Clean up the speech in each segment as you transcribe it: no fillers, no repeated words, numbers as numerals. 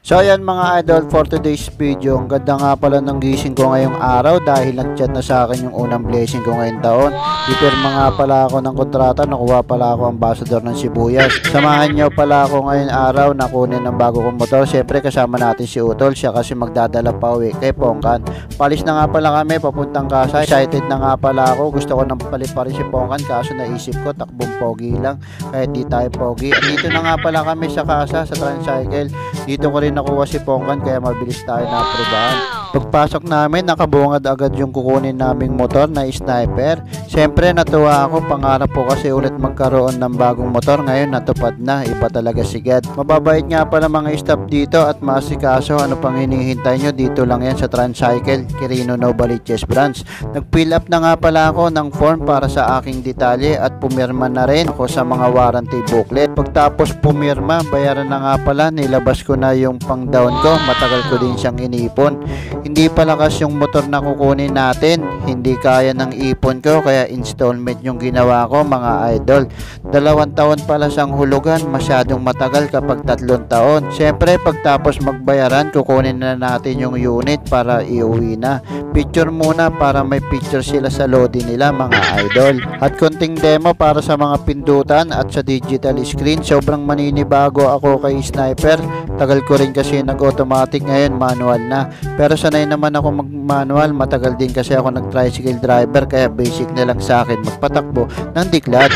So ayan mga idol, for today's video, ang ganda nga pala ng gising ko ngayong araw dahil nag-chat na sa akin yung unang blessing ko ngayong taon. Ipirma nga pala ako ng kontrata, nakuha pala ako ambassador ng sibuyas. Samahan nyo pala ako ngayong araw na kunin ng bago kong motor. Siyempre kasama natin si Utol, siya kasi magdadala pa uwi kay Pongkan. Palis na nga pala kami, papuntang Kasay. Excited na nga pala ako, gusto ko nang palit pa rin si Pongkan kaso naisip ko takbong pogi lang kahit di tayo pogi. At dito na nga pala kami sa Kasa, sa tricycle. Dito ko rin nakuha si Pongkan kaya mabilis tayo na aprobahan. Pagpasok namin, nakabungad agad yung kukunin naming motor na sniper. Siyempre natuwa ako, pangarap po kasi ulit magkaroon ng bagong motor. Ngayon natupad na, iba talaga sigad. Mababait nga pala mga staff dito at masikaso. Ano pang hinihintay nyo? Dito lang yan sa Tricycle, Quirino Novaliches branch. Nag-fill up na nga pala ako ng form para sa aking detalye at pumirma na rin ako sa mga warranty booklet. Pagtapos pumirma, bayaran na nga pala, nilabas ko na yung pang down ko. Matagal ko din siyang inipon. Hindi palakas yung motor na kukunin natin, hindi kaya ng ipon ko kaya installment yung ginawa ko mga idol. 2 taon pala siyang hulugan, masyadong matagal kapag 3 taon. Siyempre pagtapos magbayaran, kukunin na natin yung unit para iuwi na. Picture muna para may picture sila sa loading nila mga idol. At konting demo para sa mga pindutan at sa digital screen. Sobrang maninibago ako kay Sniper. Tagal ko rin kasi nag-automatic, ngayon manual na. Pero sanay naman ako mag-manual, matagal din kasi ako nag-tricycle driver kaya basic na lang sa akin magpatakbo ng diklat.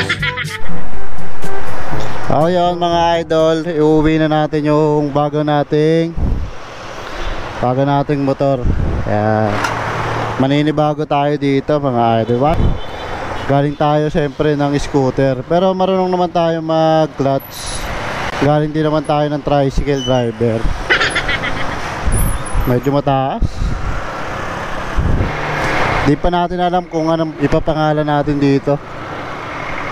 So yun mga idol, iuwi na natin yung bago nating motor. Kaya maninibago tayo dito mga idol. Galing tayo siyempre ng scooter, pero marunong naman tayo mag-clutch. Galing din naman tayo ng tricycle driver. Medyo mataas. Di pa natin alam kung anong ipapangalan natin dito.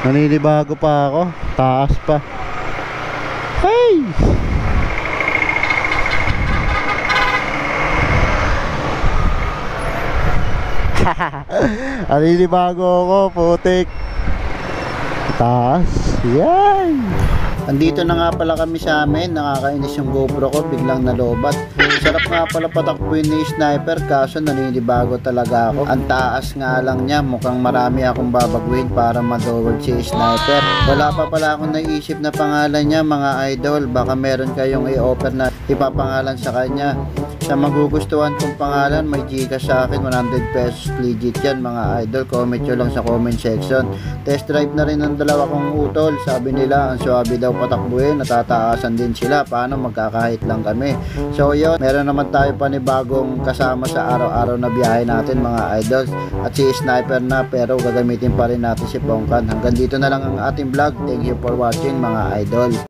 Naninibago pa ako. Taas pa. Hey! Naninibago ako, putik. Taas. Yan! Andito na nga pala kami sa amin. Nakakainis yung GoPro ko, biglang nalobat. Sarap nga pala patakbuhin ni Sniper kaso naninibago talaga ako. Ang taas nga lang niya, mukhang marami akong babaguhin para madoward si Sniper. Wala pa pala akong naisip na pangalan niya mga idol. Baka meron kayong i-offer na ipapangalan sa kanya. Sa magugustuhan kong pangalan, may Gcash sa akin, 100 pesos legit yan mga idol. Comment nyo lang sa comment section. Test drive na rin ng dalawa kong Utol. Sabi nila ang swabe daw patakbuhin, natataasan din sila. Paano, magkakahit lang kami. So yun, meron naman tayo panibagong kasama sa araw-araw na biyahe natin mga idols. At si Sniper na, pero gagamitin pa rin natin si Pongkan. Hanggang dito na lang ang ating vlog. Thank you for watching mga idol.